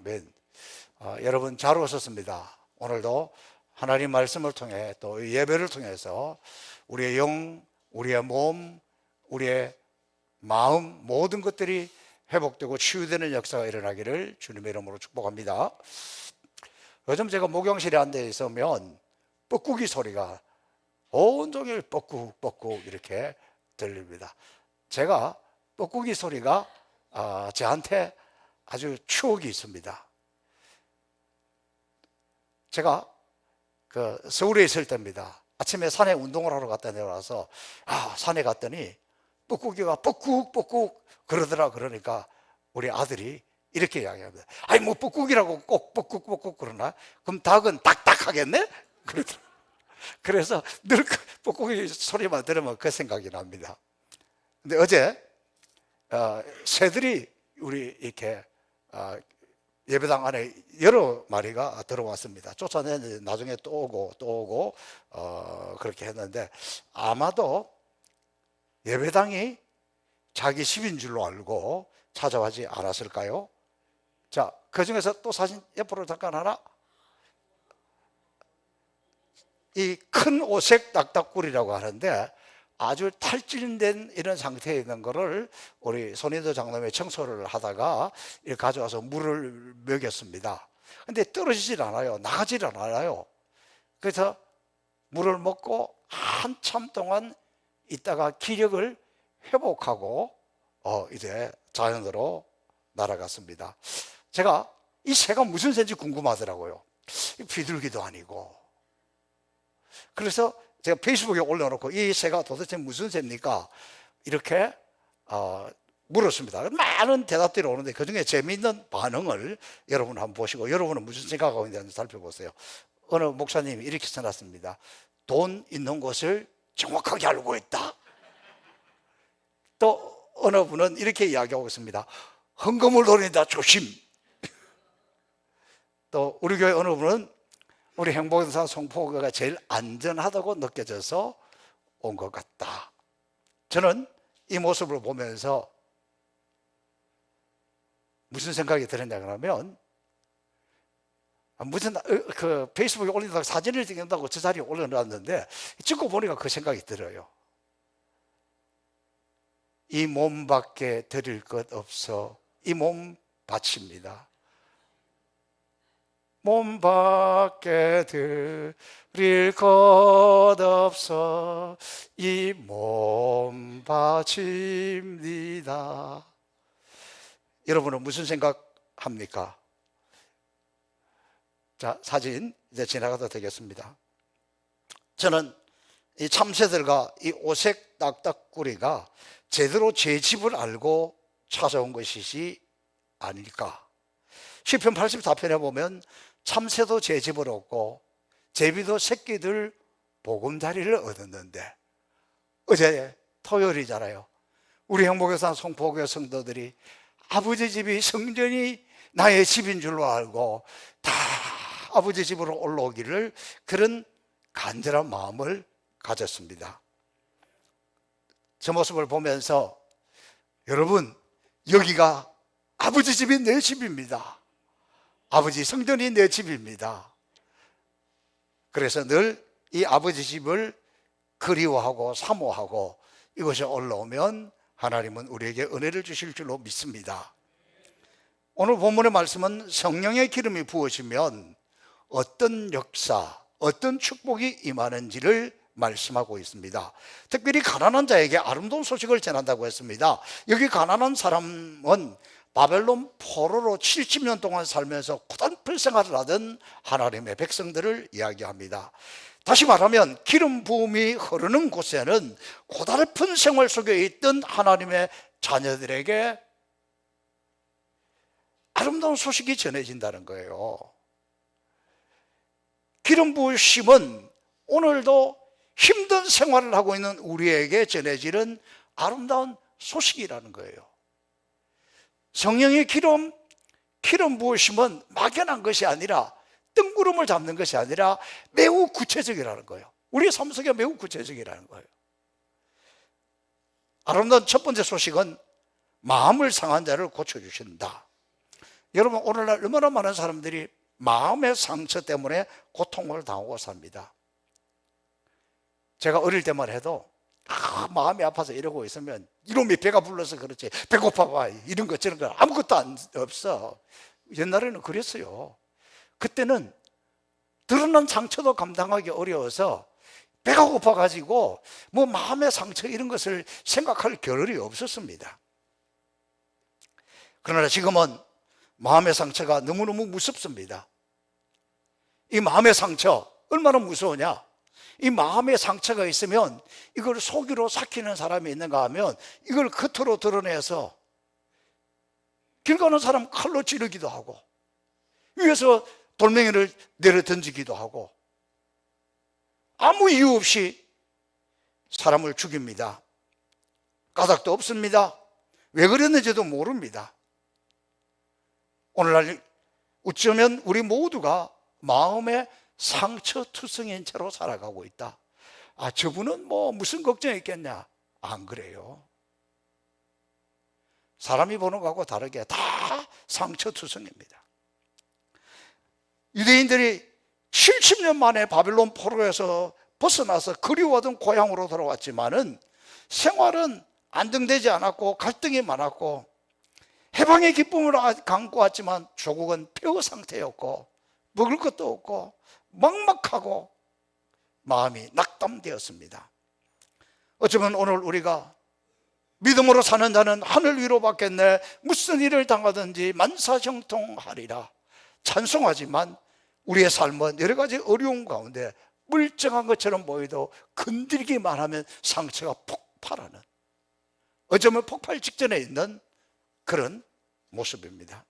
아멘. 여러분 잘 오셨습니다. 오늘도 하나님 말씀을 통해 또 예배를 통해서 우리의 영, 우리의 몸, 우리의 마음 모든 것들이 회복되고 치유되는 역사가 일어나기를 주님의 이름으로 축복합니다. 요즘 제가 목욕실에 앉아 있으면 뻐꾸기 소리가 온종일 뻐꾹뻐꾹 이렇게 들립니다. 제가 뻐꾸기 소리가 저한테 아주 추억이 있습니다. 제가 서울에 있을 때입니다. 아침에 산에 운동을 하러 갔다 내려와서 산에 갔더니 뻐꾸기가 뻐꾹뻐꾹 그러더라. 그러니까 우리 아들이 이렇게 이야기합니다. 아니 뭐 뻐꾸기라고 꼭 뻐꾹뻐꾹 그러나? 그럼 닭은 딱딱하겠네? 그러더라. 그래서 늘 뻐꾸기 소리만 들으면 그 생각이 납니다. 근데 어제 새들이 우리 이렇게 예배당 안에 여러 마리가 들어왔습니다. 쫓아내는데 나중에 또 오고 그렇게 했는데 아마도 예배당이 자기 집인 줄로 알고 찾아오지 않았을까요? 자, 그 중에서 또 사진 옆으로 잠깐 하나. 이 큰 오색 낙타꿀이라고 하는데 아주 탈진된 이런 상태에 있는 거를 우리 손인도 장로님이 청소를 하다가 이렇게 가져와서 물을 먹였습니다. 근데 떨어지질 않아요. 나가질 않아요. 그래서 물을 먹고 한참 동안 있다가 기력을 회복하고 이제 자연으로 날아갔습니다. 제가 이 새가 무슨 새인지 궁금하더라고요. 비둘기도 아니고. 그래서 제가 페이스북에 올려놓고 이 새가 도대체 무슨 새입니까? 이렇게 물었습니다. 많은 대답들이 오는데 그중에 재미있는 반응을 여러분 한번 보시고 여러분은 무슨 생각하고 있는지 살펴보세요. 어느 목사님이 이렇게 써놨습니다. 돈 있는 곳을 정확하게 알고 있다. 또 어느 분은 이렇게 이야기하고 있습니다. 헌금을 돌린다 조심. 또 우리 교회 어느 분은 우리 행복사 송포교가 제일 안전하다고 느껴져서 온 것 같다. 저는 이 모습을 보면서 무슨 생각이 들었냐 그러면 무슨 페이스북에 올린다고 사진을 찍는다고 저 자리에 올려놨는데 찍고 보니까 그 생각이 들어요. 이 몸밖에 드릴 것 없어 이 몸 바칩니다. 몸밖에 드릴 것 없어 이 몸 바칩니다. 여러분은 무슨 생각합니까? 자, 사진 이제 지나가도 되겠습니다. 저는 이 참새들과 이 오색 낙타꾸리가 제대로 제 집을 알고 찾아온 것이지 아닐까. 시편 84편에 보면 참새도 제 집을 얻고 제비도 새끼들 보금자리를 얻었는데 어제 토요일이잖아요. 우리 행복교산 송포교 성도들이 아버지 집이 성전이 나의 집인 줄로 알고 다 아버지 집으로 올라오기를 그런 간절한 마음을 가졌습니다. 저 모습을 보면서 여러분 여기가 아버지 집이 내 집입니다. 아버지 성전이 내 집입니다. 그래서 늘 이 아버지 집을 그리워하고 사모하고 이것이 올라오면 하나님은 우리에게 은혜를 주실 줄로 믿습니다. 오늘 본문의 말씀은 성령의 기름이 부어지면 어떤 역사, 어떤 축복이 임하는지를 말씀하고 있습니다. 특별히 가난한 자에게 아름다운 소식을 전한다고 했습니다. 여기 가난한 사람은 바벨론 포로로 70년 동안 살면서 고단한 생활을 하던 하나님의 백성들을 이야기합니다. 다시 말하면 기름 부음이 흐르는 곳에는 고달픈 생활 속에 있던 하나님의 자녀들에게 아름다운 소식이 전해진다는 거예요. 기름 부으심은 오늘도 힘든 생활을 하고 있는 우리에게 전해지는 아름다운 소식이라는 거예요. 성령의 기름 부으심은 막연한 것이 아니라 뜬구름을 잡는 것이 아니라 매우 구체적이라는 거예요. 우리의 삶 속에 매우 구체적이라는 거예요. 아름다운 첫 번째 소식은 마음을 상한 자를 고쳐주신다. 여러분, 오늘날 얼마나 많은 사람들이 마음의 상처 때문에 고통을 당하고 삽니다. 제가 어릴 때만 해도 마음이 아파서 이러고 있으면 이놈이 배가 불러서 그렇지, 배고파봐, 이런 거 저런 거 아무것도 없어. 옛날에는 그랬어요. 그때는 드러난 상처도 감당하기 어려워서 배가 고파가지고 뭐 마음의 상처 이런 것을 생각할 겨를이 없었습니다. 그러나 지금은 마음의 상처가 너무너무 무섭습니다. 이 마음의 상처 얼마나 무서우냐? 이 마음의 상처가 있으면 이걸 속이로 삭히는 사람이 있는가 하면 이걸 겉으로 드러내서 길 가는 사람 칼로 찌르기도 하고 위에서 돌멩이를 내려 던지기도 하고 아무 이유 없이 사람을 죽입니다. 까닭도 없습니다. 왜 그랬는지도 모릅니다. 오늘날 어쩌면 우리 모두가 마음의 상처투성인 채로 살아가고 있다. 아, 저분은 뭐 무슨 걱정이 있겠냐? 안 그래요. 사람이 보는 거하고 다르게 다 상처투성입니다. 유대인들이 70년 만에 바벨론 포로에서 벗어나서 그리워하던 고향으로 돌아왔지만은 생활은 안정되지 않았고 갈등이 많았고 해방의 기쁨을 감고 왔지만 조국은 폐허 상태였고 먹을 것도 없고 막막하고 마음이 낙담되었습니다. 어쩌면 오늘 우리가 믿음으로 사는 자는 하늘 위로 받겠네, 무슨 일을 당하든지 만사형통하리라 찬송하지만 우리의 삶은 여러 가지 어려움 가운데 멀쩡한 것처럼 보여도 건드리기만 하면 상처가 폭발하는, 어쩌면 폭발 직전에 있는 그런 모습입니다.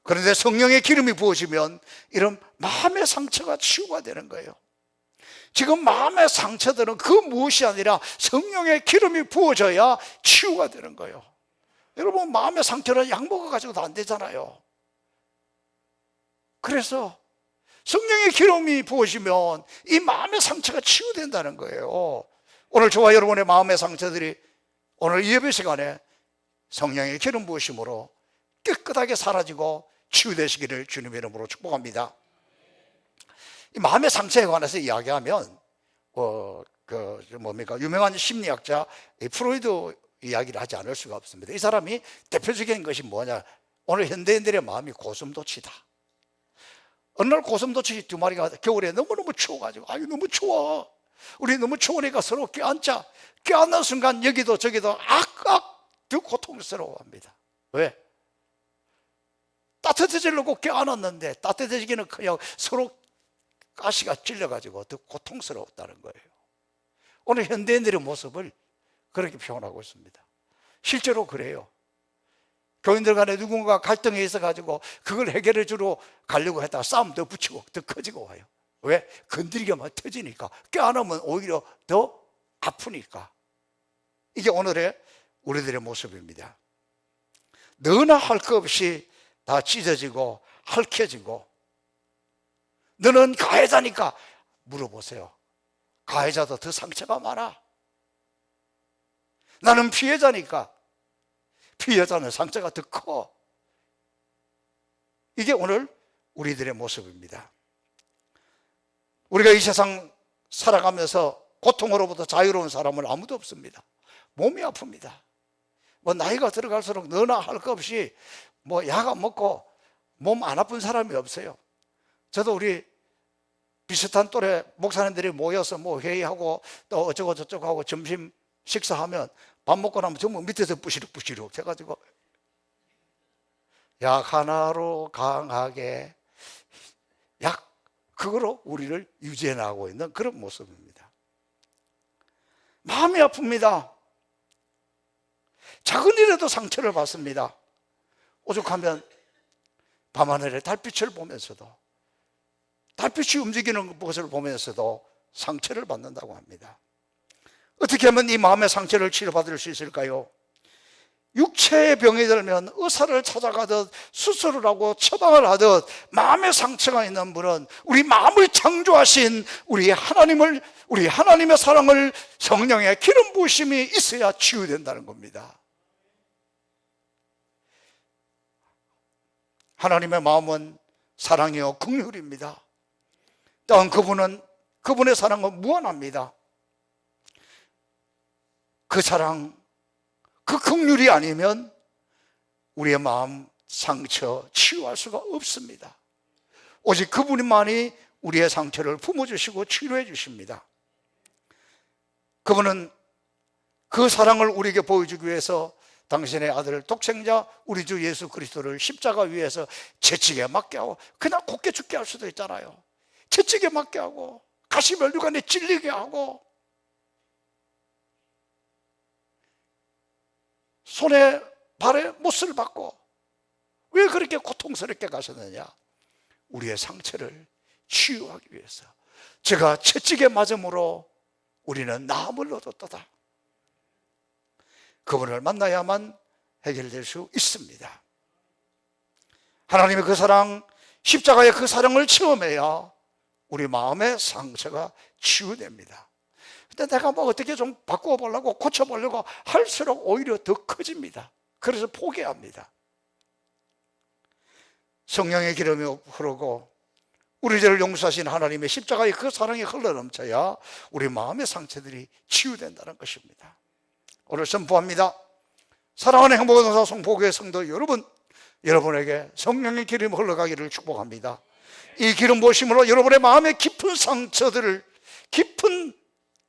그런데 성령의 기름이 부어지면 이런 마음의 상처가 치유가 되는 거예요. 지금 마음의 상처들은 그 무엇이 아니라 성령의 기름이 부어져야 치유가 되는 거예요. 여러분, 마음의 상처는 약 먹어가지고도 안 되잖아요. 그래서 성령의 기름이 부어지면 이 마음의 상처가 치유된다는 거예요. 오늘 저와 여러분의 마음의 상처들이 오늘 이 예배 시간에 성령의 기름 부으심으로 깨끗하게 사라지고 치유되시기를 주님의 이름으로 축복합니다. 이 마음의 상처에 관해서 이야기하면 유명한 심리학자 프로이드 이야기를 하지 않을 수가 없습니다. 이 사람이 대표적인 것이 뭐냐, 오늘 현대인들의 마음이 고슴도치다. 어느 날 고슴도치 두 마리가 겨울에 너무너무 추워가지고 아유 너무 추워, 우리 너무 추우니까 서로 껴안자. 껴안는 순간 여기도 저기도 더 고통스러워합니다. 왜? 따뜻해지려고 껴안았는데 따뜻해지기는 그냥 서로 가시가 찔려가지고 더 고통스러웠다는 거예요. 오늘 현대인들의 모습을 그렇게 표현하고 있습니다. 실제로 그래요. 교인들 간에 누군가 갈등이 있어가지고 그걸 해결해 주러 가려고 했다가 싸움 더 붙이고 더 커지고 와요. 왜? 건드리기만 터지니까, 껴안으면 오히려 더 아프니까. 이게 오늘의 우리들의 모습입니다. 너나 할 것 없이 다 찢어지고 핥혀지고, 너는 가해자니까 물어보세요. 가해자도 더 상처가 많아. 나는 피해자니까 피해자는 상처가 더 커. 이게 오늘 우리들의 모습입니다. 우리가 이 세상 살아가면서 고통으로부터 자유로운 사람은 아무도 없습니다. 몸이 아픕니다. 뭐 나이가 들어갈수록 너나 할 것 없이 뭐 약 안 먹고 몸 안 아픈 사람이 없어요. 저도 우리 비슷한 또래 목사님들이 모여서 뭐 회의하고 또 어쩌고 저쩌고 하고 점심 식사하면 밥 먹고 나면 전부 밑에서 부시룩부시룩 해가지고 약 하나로 강하게 약 그거로 우리를 유지해 나가고 있는 그런 모습입니다. 마음이 아픕니다. 작은 일에도 상처를 받습니다. 오죽하면 밤하늘의 달빛을 보면서도, 달빛이 움직이는 것을 보면서도 상처를 받는다고 합니다. 어떻게 하면 이 마음의 상처를 치료받을 수 있을까요? 육체의 병이 들면 의사를 찾아가듯 수술을 하고 처방을 하듯 마음의 상처가 있는 분은 우리 마음을 창조하신 우리 하나님의 사랑을, 성령의 기름 부으심이 있어야 치유된다는 겁니다. 하나님의 마음은 사랑이요 긍휼입니다. 또한 그분의 사랑은 무한합니다. 그 사랑, 그 긍휼이 아니면 우리의 마음 상처 치유할 수가 없습니다. 오직 그분만이 우리의 상처를 품어주시고 치료해 주십니다. 그분은 그 사랑을 우리에게 보여주기 위해서 당신의 아들 독생자 우리 주 예수 그리스도를 십자가 위에서 채찍에 맞게 하고, 그냥 곱게 죽게 할 수도 있잖아요. 채찍에 맞게 하고 가시면류관에 찔리게 하고 손에 발에 못을 받고, 왜 그렇게 고통스럽게 가셨느냐? 우리의 상처를 치유하기 위해서. 제가 채찍에 맞음으로 우리는 나음을 얻었도다. 그분을 만나야만 해결될 수 있습니다. 하나님의 그 사랑, 십자가의 그 사랑을 체험해야 우리 마음의 상처가 치유됩니다. 근데 내가 뭐 어떻게 좀 바꾸어 보려고 고쳐 보려고 할수록 오히려 더 커집니다. 그래서 포기합니다. 성령의 기름이 흐르고 우리 죄를 용서하신 하나님의 십자가의 그 사랑이 흘러넘쳐야 우리 마음의 상처들이 치유된다는 것입니다. 오늘 선포합니다. 사랑하는 행복의 성포교회 성도 여러분, 여러분에게 성령의 기름이 흘러가기를 축복합니다. 이 기름 부으심으로 여러분의 마음의 깊은 상처들을, 깊은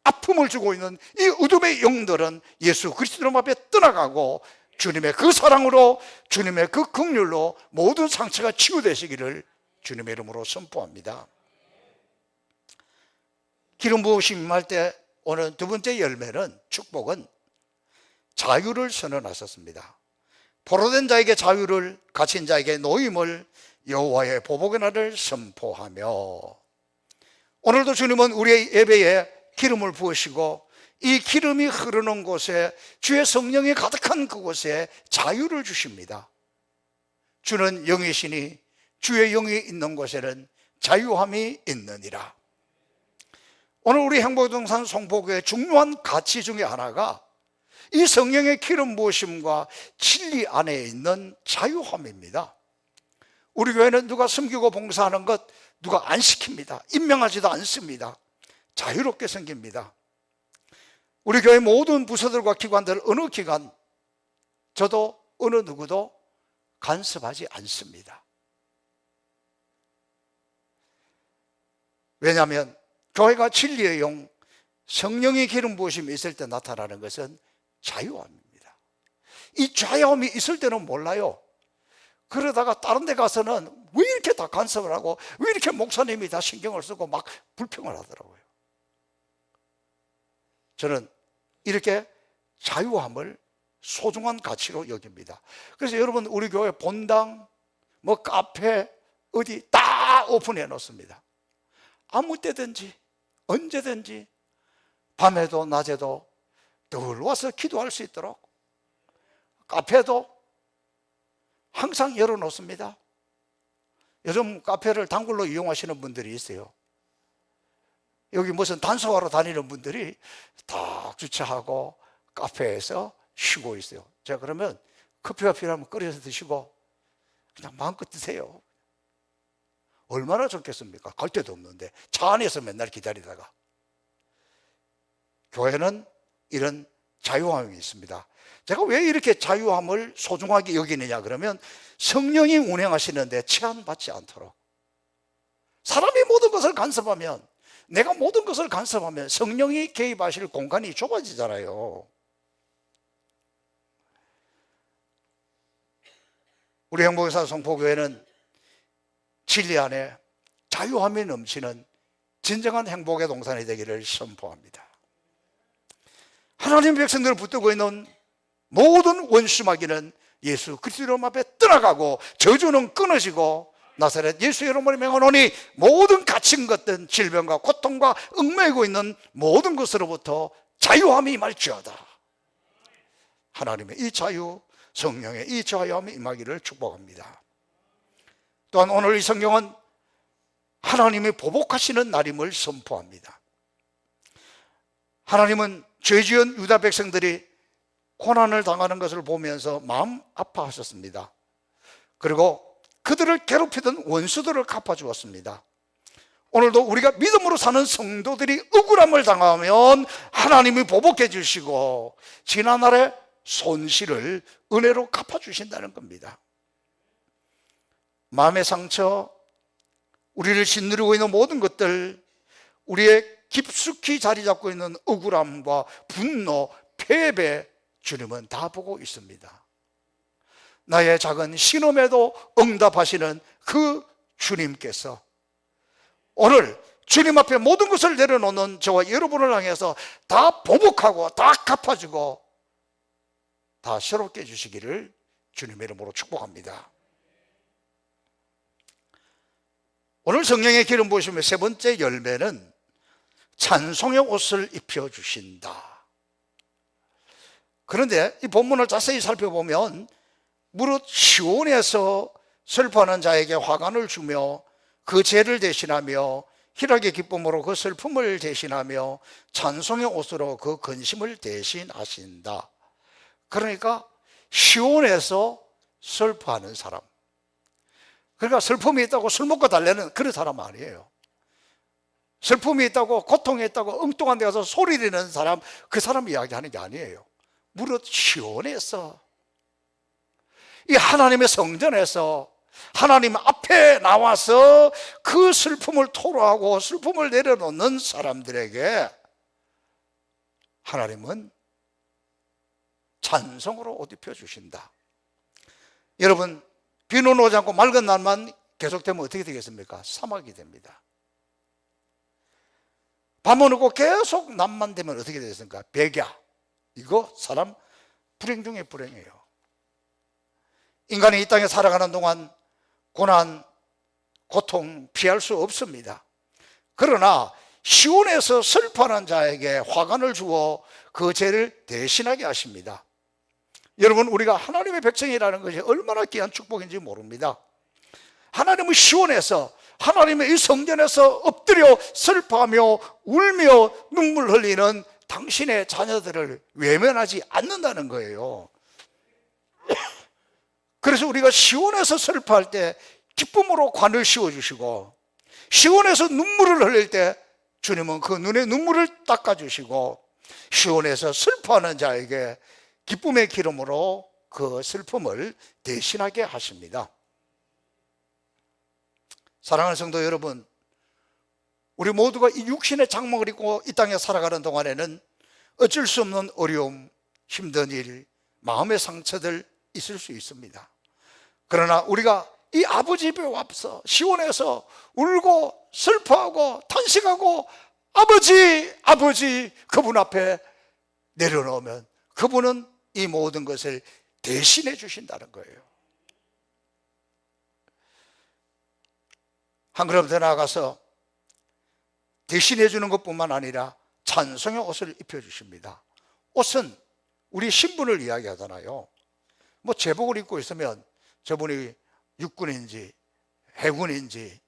아픔을 주고 있는 이 어둠의 영들은 예수 그리스도 앞에 떠나가고 주님의 그 사랑으로, 주님의 그 긍휼로 모든 상처가 치유되시기를 주님의 이름으로 선포합니다. 기름 부으심 임할 때 오늘 두 번째 열매는, 축복은 자유를 선언하셨습니다. 포로된 자에게 자유를, 갇힌 자에게 노임을, 여호와의 보복의 날을 선포하며, 오늘도 주님은 우리의 예배에 기름을 부으시고 이 기름이 흐르는 곳에, 주의 성령이 가득한 그곳에 자유를 주십니다. 주는 영이시니 주의 영이 있는 곳에는 자유함이 있느니라. 오늘 우리 행복동산 송포교의 중요한 가치 중에 하나가 이 성령의 기름 부으심과 진리 안에 있는 자유함입니다. 우리 교회는 누가 섬기고 봉사하는 것 누가 안 시킵니다. 임명하지도 않습니다. 자유롭게 섬깁니다. 우리 교회 모든 부서들과 기관들, 어느 기관, 저도 어느 누구도 간섭하지 않습니다. 왜냐하면 교회가 진리의 영, 성령의 기름 부으심이 있을 때 나타나는 것은 자유함입니다. 이 자유함이 있을 때는 몰라요. 그러다가 다른 데 가서는 왜 이렇게 다 간섭을 하고, 왜 이렇게 목사님이 다 신경을 쓰고 막 불평을 하더라고요. 저는 이렇게 자유함을 소중한 가치로 여깁니다. 그래서 여러분, 우리 교회 본당, 뭐 카페, 어디 다 오픈해 놓습니다. 아무 때든지 언제든지 밤에도 낮에도 늘 와서 기도할 수 있도록 카페도 항상 열어놓습니다. 요즘 카페를 단골로 이용하시는 분들이 있어요. 여기 무슨 단소하러 다니는 분들이 딱 주차하고 카페에서 쉬고 있어요. 제가 그러면 커피가 필요하면 끓여서 드시고 그냥 마음껏 드세요. 얼마나 좋겠습니까? 갈 데도 없는데 차 안에서 맨날 기다리다가. 교회는 이런 자유함이 있습니다. 제가 왜 이렇게 자유함을 소중하게 여기느냐 그러면, 성령이 운행하시는데 제한받지 않도록. 사람이 모든 것을 간섭하면, 내가 모든 것을 간섭하면 성령이 개입하실 공간이 좁아지잖아요. 우리 행복의 성포교회는 진리 안에 자유함이 넘치는 진정한 행복의 동산이 되기를 선포합니다. 하나님의 백성들을 붙들고 있는 모든 원수마귀는 예수 그리스도 이름 앞에 떠나가고 저주는 끊어지고, 나사렛 예수 이름으로 명하노니 모든 갇힌 것들, 질병과 고통과 얽매이고 있는 모든 것으로부터 자유함이 임할지어다. 하나님의 이 자유, 성령의 이 자유함이 임하기를 축복합니다. 또한 오늘 이 성경은 하나님이 보복하시는 날임을 선포합니다. 하나님은 죄 지은 유다 백성들이 고난을 당하는 것을 보면서 마음 아파하셨습니다. 그리고 그들을 괴롭히던 원수들을 갚아주었습니다. 오늘도 우리가 믿음으로 사는 성도들이 억울함을 당하면 하나님이 보복해 주시고 지난날의 손실을 은혜로 갚아주신다는 겁니다. 마음의 상처, 우리를 짓누르고 있는 모든 것들, 우리의 깊숙이 자리 잡고 있는 억울함과 분노, 패배, 주님은 다 보고 있습니다. 나의 작은 신음에도 응답하시는 그 주님께서 오늘 주님 앞에 모든 것을 내려놓는 저와 여러분을 향해서 다 보복하고 다 갚아주고 다 새롭게 해주시기를 주님의 이름으로 축복합니다. 오늘 성령의 기름 보시면 세 번째 열매는 찬송의 옷을 입혀주신다. 그런데 이 본문을 자세히 살펴보면 무릇 시온에서 슬퍼하는 자에게 화관을 주며 그 죄를 대신하며 희락의 기쁨으로 그 슬픔을 대신하며 찬송의 옷으로 그 근심을 대신하신다. 그러니까 시온에서 슬퍼하는 사람, 그러니까 슬픔이 있다고 술 먹고 달래는 그런 사람 아니에요. 슬픔이 있다고 고통이 있다고 엉뚱한 데 가서 소리 내는 사람, 그 사람 이야기하는 게 아니에요. 무릇 시온에서, 이 하나님의 성전에서 하나님 앞에 나와서 그 슬픔을 토로하고 슬픔을 내려놓는 사람들에게 하나님은 찬송으로 옷 입혀주신다. 여러분, 비는 오지 않고 맑은 날만 계속되면 어떻게 되겠습니까? 사막이 됩니다. 밤은 오고 계속 낮만 되면 어떻게 되겠습니까? 백야. 이거 사람 불행 중에 불행이에요. 인간이 이 땅에 살아가는 동안 고난, 고통 피할 수 없습니다. 그러나 시온에서 슬퍼하는 자에게 화관을 주어 그 죄를 대신하게 하십니다. 여러분, 우리가 하나님의 백성이라는 것이 얼마나 귀한 축복인지 모릅니다. 하나님은 시온에서, 하나님의 이 성전에서 엎드려 슬퍼하며 울며 눈물 흘리는 당신의 자녀들을 외면하지 않는다는 거예요. 그래서 우리가 시온에서 슬퍼할 때 기쁨으로 관을 씌워주시고, 시온에서 눈물을 흘릴 때 주님은 그 눈에 눈물을 닦아주시고, 시온에서 슬퍼하는 자에게 기쁨의 기름으로 그 슬픔을 대신하게 하십니다. 사랑하는 성도 여러분, 우리 모두가 이 육신의 장막을 입고 이 땅에 살아가는 동안에는 어쩔 수 없는 어려움, 힘든 일, 마음의 상처들 있을 수 있습니다. 그러나 우리가 이 아버지 배 앞서 시온에서 울고 슬퍼하고 탄식하고 아버지, 아버지 그분 앞에 내려놓으면 그분은 이 모든 것을 대신해 주신다는 거예요. 한 걸음 더 나아가서 대신해 주는 것뿐만 아니라 찬송의 옷을 입혀주십니다. 옷은 우리 신분을 이야기하잖아요. 뭐 제복을 입고 있으면 저분이 육군인지 해군인지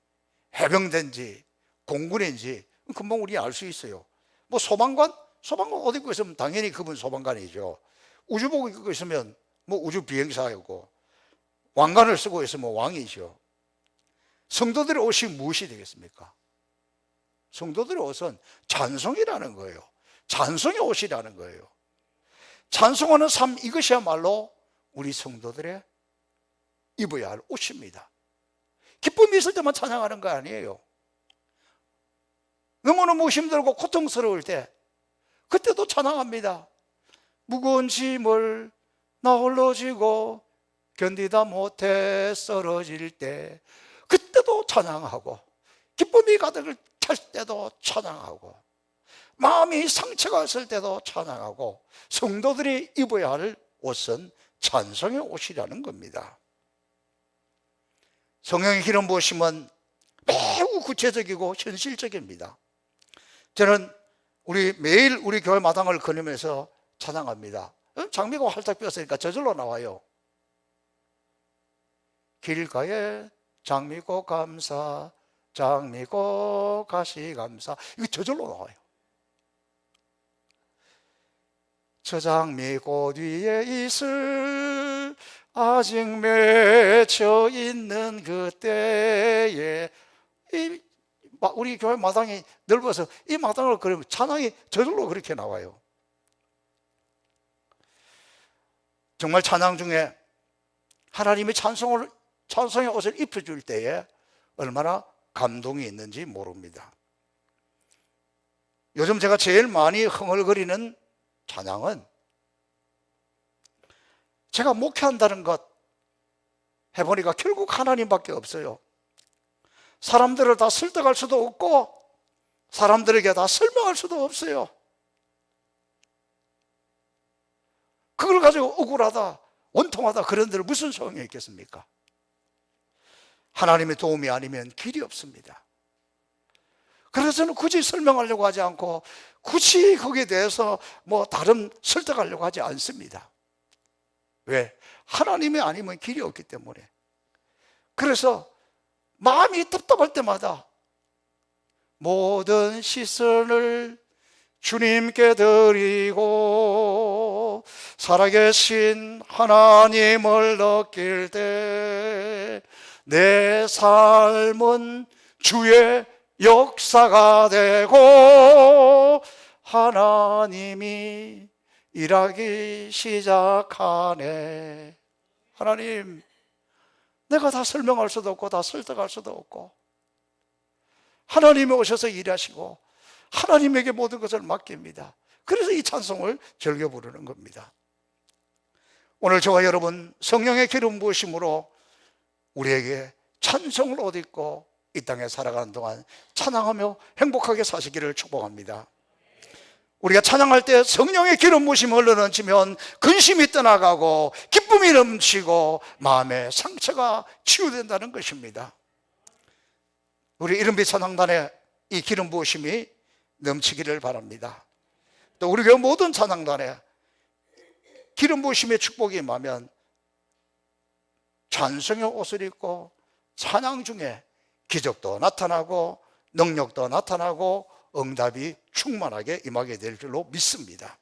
해병대인지 공군인지 금방 우리 알 수 있어요. 뭐 소방관 옷 입고 있으면 당연히 그분 소방관이죠. 우주복 입고 있으면 뭐 우주 비행사이고, 왕관을 쓰고 있으면 왕이죠. 성도들의 옷이 무엇이 되겠습니까? 성도들의 옷은 찬송이라는 거예요. 찬송의 옷이라는 거예요. 찬송하는 삶, 이것이야말로 우리 성도들의 입어야 할 옷입니다. 기쁨이 있을 때만 찬양하는 거 아니에요. 너무너무 힘들고 고통스러울 때 그때도 찬양합니다. 무거운 짐을 나 홀로 지고 견디다 못해 쓰러질 때 그때도 찬양하고, 기쁨이 가득을 찰 때도 찬양하고, 마음이 상처가 있을 때도 찬양하고, 성도들이 입어야 할 옷은 찬송의 옷이라는 겁니다. 성령의 기름 부으심은 매우 구체적이고 현실적입니다. 저는 매일 우리 교회 마당을 거니면서 찬양합니다. 장미가 활짝 피었으니까 저절로 나와요. 길가에 장미꽃 감사, 장미꽃 가시 감사, 이거 저절로 나와요. 저 장미꽃 위에 있을 아직 맺혀 있는 그때에, 우리 교회 마당이 넓어서 이 마당을 그러면 찬양이 저절로 그렇게 나와요. 정말 찬양 중에 하나님이 찬송의 옷을 입혀줄 때에 얼마나 감동이 있는지 모릅니다. 요즘 제가 제일 많이 흥얼거리는 찬양은, 제가 목회한다는 것 해보니까 결국 하나님밖에 없어요. 사람들을 다 설득할 수도 없고 사람들에게 다 설명할 수도 없어요. 그걸 가지고 억울하다, 원통하다 그런들 무슨 소용이 있겠습니까? 하나님의 도움이 아니면 길이 없습니다. 그래서 저는 굳이 설명하려고 하지 않고 굳이 거기에 대해서 다른 설득하려고 하지 않습니다. 왜? 하나님이 아니면 길이 없기 때문에. 그래서 마음이 답답할 때마다 모든 시선을 주님께 드리고 살아계신 하나님을 느낄 때 내 삶은 주의 역사가 되고 하나님이 일하기 시작하네. 하나님, 내가 다 설명할 수도 없고 다 설득할 수도 없고 하나님이 오셔서 일하시고 하나님에게 모든 것을 맡깁니다. 그래서 이 찬송을 즐겨 부르는 겁니다. 오늘 저와 여러분 성령의 기름 부으심으로 우리에게 찬송을 옷 입고 이 땅에 살아가는 동안 찬양하며 행복하게 사시기를 축복합니다. 우리가 찬양할 때 성령의 기름 부으심이 흘러넘치면 근심이 떠나가고 기쁨이 넘치고 마음의 상처가 치유된다는 것입니다. 우리 이른빛 찬양단에 이 기름 부으심이 넘치기를 바랍니다. 또 우리 교회 모든 찬양단에 기름 부으심의 축복이 임하면 찬송의 옷을 입고 찬양 중에 기적도 나타나고 능력도 나타나고 응답이 충만하게 임하게 될 줄로 믿습니다.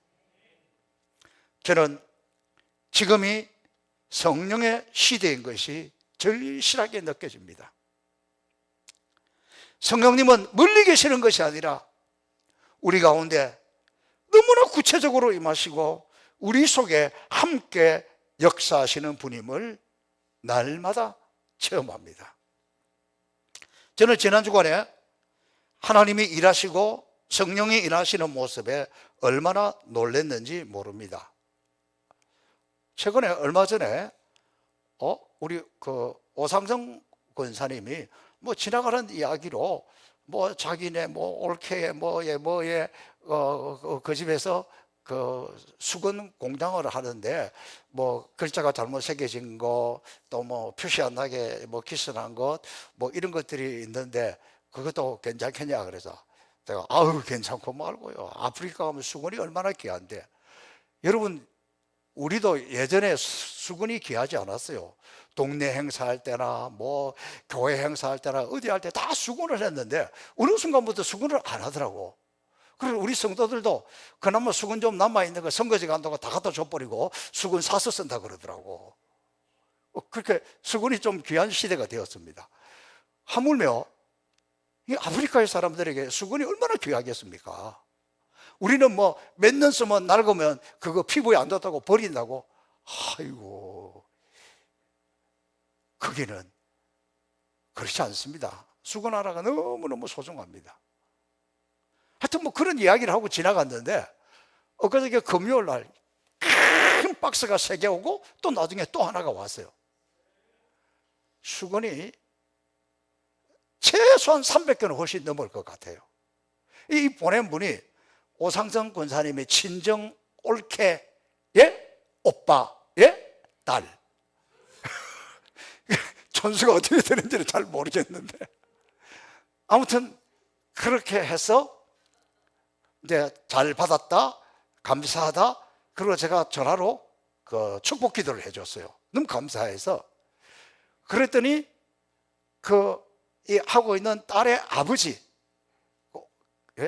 저는 지금이 성령의 시대인 것이 절실하게 느껴집니다. 성령님은 멀리 계시는 것이 아니라 우리 가운데 너무나 구체적으로 임하시고 우리 속에 함께 역사하시는 분임을 날마다 체험합니다. 저는 지난 주간에 하나님이 일하시고 성령이 일하시는 모습에 얼마나 놀랐는지 모릅니다. 최근에 얼마 전에 우리 오상정 권사님이 지나가는 이야기로 자기네 올케에 그 집에서 수건 공장을 하는데 글자가 잘못 새겨진 거, 또 표시 안 나게 기스난 것, 이런 것들이 있는데 그것도 괜찮겠냐 그래서 제가 아유 괜찮고 말고요. 아프리카 가면 수건이 얼마나 귀한데. 여러분, 우리도 예전에 수건이 귀하지 않았어요. 동네 행사할 때나 교회 행사할 때나 어디 할 때 다 수건을 했는데 어느 순간부터 수건을 안 하더라고. 그리고 우리 성도들도 그나마 수건 좀 남아있는 거 선거지 간다고 다 갖다 줘버리고 수건 사서 쓴다 그러더라고. 그렇게 수건이 좀 귀한 시대가 되었습니다. 하물며 이 아프리카의 사람들에게 수건이 얼마나 귀하겠습니까? 우리는 몇 년 쓰면 낡으면 그거 피부에 안 좋다고 버린다고. 아이고, 거기는 그렇지 않습니다. 수건 하나가 너무너무 소중합니다. 하여튼 그런 이야기를 하고 지나갔는데 엊그저께 금요일 날 큰 박스가 3개 오고 또 나중에 또 하나가 왔어요. 수건이 최소한 300개는 훨씬 넘을 것 같아요. 이 보낸 분이 오상정 권사님의 친정 올케의 오빠의 딸. 전수가 어떻게 되는지는 잘 모르겠는데 아무튼 그렇게 해서 이제 잘 받았다, 감사하다. 그리고 제가 전화로 축복 기도를 해줬어요. 너무 감사해서. 그랬더니 이 하고 있는 딸의 아버지,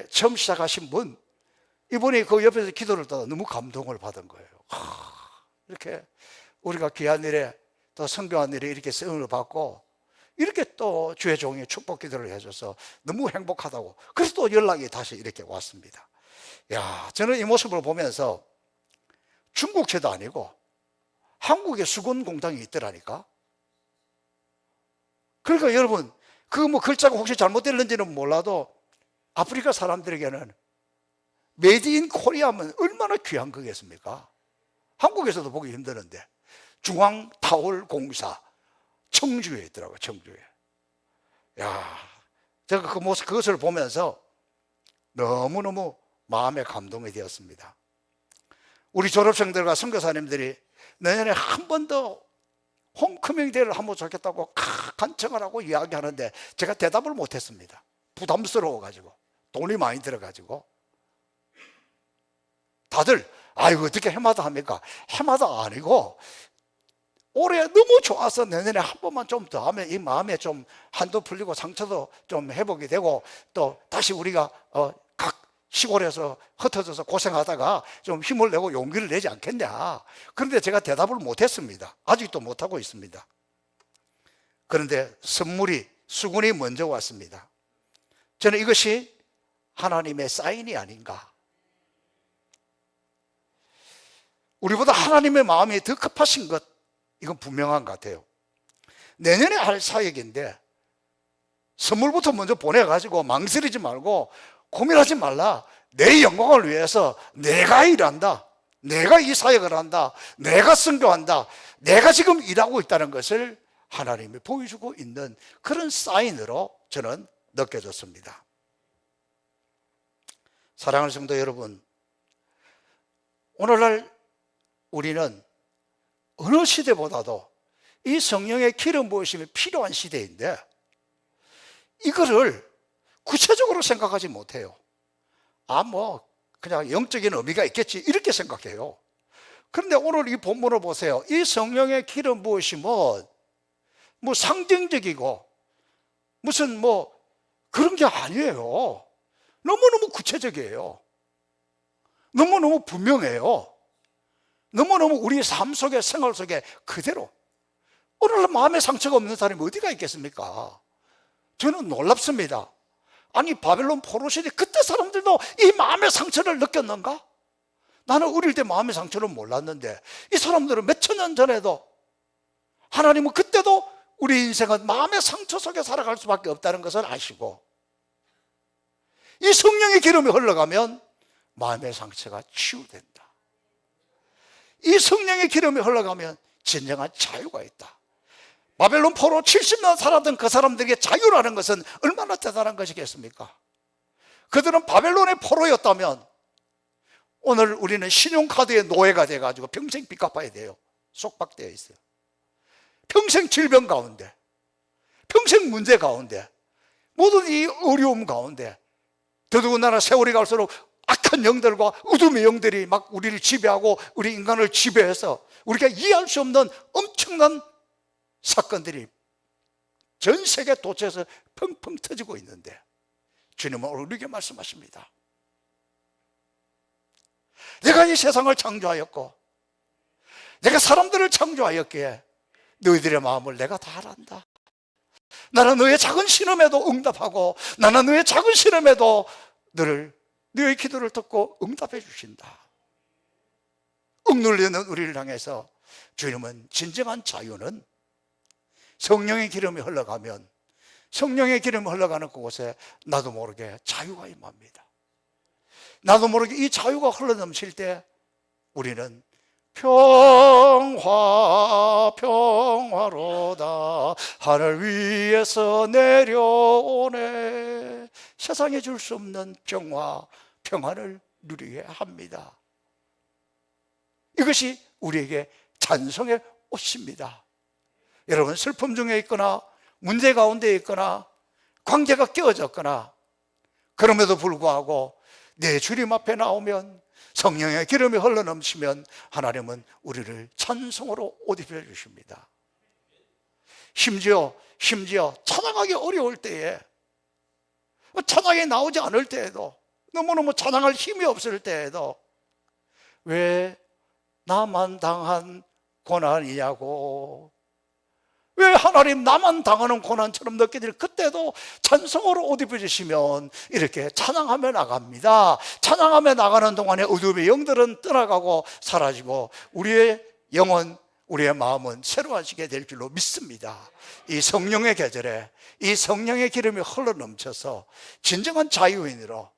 처음 시작하신 분, 이분이 그 옆에서 기도를 따라 너무 감동을 받은 거예요. 이렇게 우리가 귀한 일에 또 성교한 일에 이렇게 쓰임을 받고 이렇게 또 주의 종이 축복 기도를 해줘서 너무 행복하다고, 그래서 또 연락이 다시 이렇게 왔습니다. 야, 저는 이 모습을 보면서 중국제도 아니고 한국에 수군 공장이 있더라니까. 그러니까 여러분, 그 뭐 글자가 혹시 잘못됐는지는 몰라도 아프리카 사람들에게는 메이드 인 코리아면 얼마나 귀한 거겠습니까? 한국에서도 보기 힘드는데. 중앙타월공사 청주에 있더라고요. 청주에. 야, 제가 그 모습, 그것을 보면서 너무너무 마음에 감동이 되었습니다. 우리 졸업생들과 선교사님들이 내년에 한 번 더 홈커밍 데이를 하면 좋겠다고 간청을 하고 이야기하는데 제가 대답을 못했습니다. 부담스러워가지고, 돈이 많이 들어가지고. 다들 아이고 어떻게 해마다 합니까? 해마다 아니고 올해 너무 좋아서 내년에 한 번만 좀 더 하면 이 마음에 좀 한도 풀리고 상처도 좀 회복이 되고 또 다시 우리가 각 시골에서 흩어져서 고생하다가 좀 힘을 내고 용기를 내지 않겠냐. 그런데 제가 대답을 못했습니다. 아직도 못하고 있습니다. 그런데 선물이, 수군이 먼저 왔습니다. 저는 이것이 하나님의 사인이 아닌가. 우리보다 하나님의 마음이 더 급하신 것, 이건 분명한 것 같아요. 내년에 할 사역인데 선물부터 먼저 보내가지고 망설이지 말고 고민하지 말라. 내 영광을 위해서 내가 일한다, 내가 이 사역을 한다, 내가 선교한다, 내가 지금 일하고 있다는 것을 하나님이 보여주고 있는 그런 사인으로 저는 느껴졌습니다. 사랑하는 성도 여러분, 오늘날 우리는 어느 시대보다도 이 성령의 기름 부으심이 필요한 시대인데 이거를 구체적으로 생각하지 못해요. 뭐 그냥 영적인 의미가 있겠지 이렇게 생각해요. 그런데 오늘 이 본문을 보세요. 이 성령의 기름 부으심은 뭐 상징적이고 무슨 뭐 그런 게 아니에요. 너무너무 구체적이에요. 너무너무 분명해요. 너무너무 우리 삶 속에, 생활 속에 그대로. 오늘날 마음에 상처가 없는 사람이 어디가 있겠습니까? 저는 놀랍습니다. 아니 바벨론 포로 시대 그때 사람들도 이 마음의 상처를 느꼈는가? 나는 어릴 때 마음의 상처를 몰랐는데 이 사람들은 몇천 년 전에도, 하나님은 그때도 우리 인생은 마음의 상처 속에 살아갈 수밖에 없다는 것을 아시고 이 성령의 기름이 흘러가면 마음의 상처가 치유된다. 이 성령의 기름이 흘러가면 진정한 자유가 있다. 바벨론 포로 70년 살았던 그 사람들에게 자유라는 것은 얼마나 대단한 것이겠습니까? 그들은 바벨론의 포로였다면 오늘 우리는 신용카드의 노예가 돼가지고 평생 빚 갚아야 돼요. 속박되어 있어요. 평생 질병 가운데, 평생 문제 가운데, 모든 이 어려움 가운데, 더더군다나 세월이 갈수록 악한 영들과 어둠의 영들이 막 우리를 지배하고 우리 인간을 지배해서 우리가 이해할 수 없는 엄청난 사건들이 전 세계 도처에서 펑펑 터지고 있는데 주님은 오늘 우리에게 말씀하십니다. 내가 이 세상을 창조하였고 내가 사람들을 창조하였기에 너희들의 마음을 내가 다 알았다. 나는 너의 작은 신음에도 응답하고 나는 너의 작은 신음에도 너의 기도를 듣고 응답해 주신다. 억눌리는 우리를 향해서 주님은 진정한 자유는 성령의 기름이 흘러가면, 성령의 기름이 흘러가는 그곳에 나도 모르게 자유가 임합니다. 나도 모르게 이 자유가 흘러넘칠 때 우리는 평화로다 하늘 위에서 내려오네. 세상에 줄 수 없는 평화를 누리게 합니다. 이것이 우리에게 찬송의 옷입니다. 여러분, 슬픔 중에 있거나 문제 가운데 있거나 관계가 깨어졌거나 그럼에도 불구하고 내 주님 앞에 나오면, 성령의 기름이 흘러넘치면 하나님은 우리를 찬송으로 옷 입혀 주십니다. 심지어 찬양하기 어려울 때에, 찬양이 나오지 않을 때에도, 너무너무 찬양할 힘이 없을 때에도 왜 나만 당한 고난이냐고. 왜 하나님 나만 당하는 고난처럼 느끼들 그때도 찬송으로 옷 입어주시면 이렇게 찬양하며 나갑니다. 찬양하며 나가는 동안에 어둠의 영들은 떠나가고 사라지고 우리의 영혼, 우리의 마음은 새로워지게 될 줄로 믿습니다. 이 성령의 계절에 이 성령의 기름이 흘러넘쳐서 진정한 자유인으로,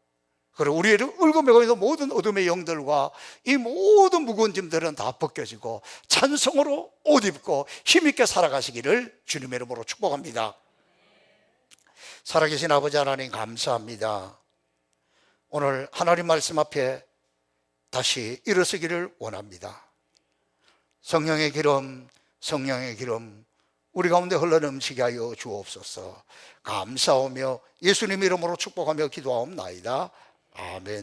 그리고 우리의 울고매고 있는 모든 어둠의 영들과 이 모든 무거운 짐들은 다 벗겨지고 찬송으로 옷 입고 힘있게 살아가시기를 주님의 이름으로 축복합니다. 살아계신 아버지 하나님 감사합니다. 오늘 하나님 말씀 앞에 다시 일어서기를 원합니다. 성령의 기름, 성령의 기름 우리 가운데 흘러넘치게 하여 주옵소서. 감사하며 예수님 이름으로 축복하며 기도하옵나이다. 아멘.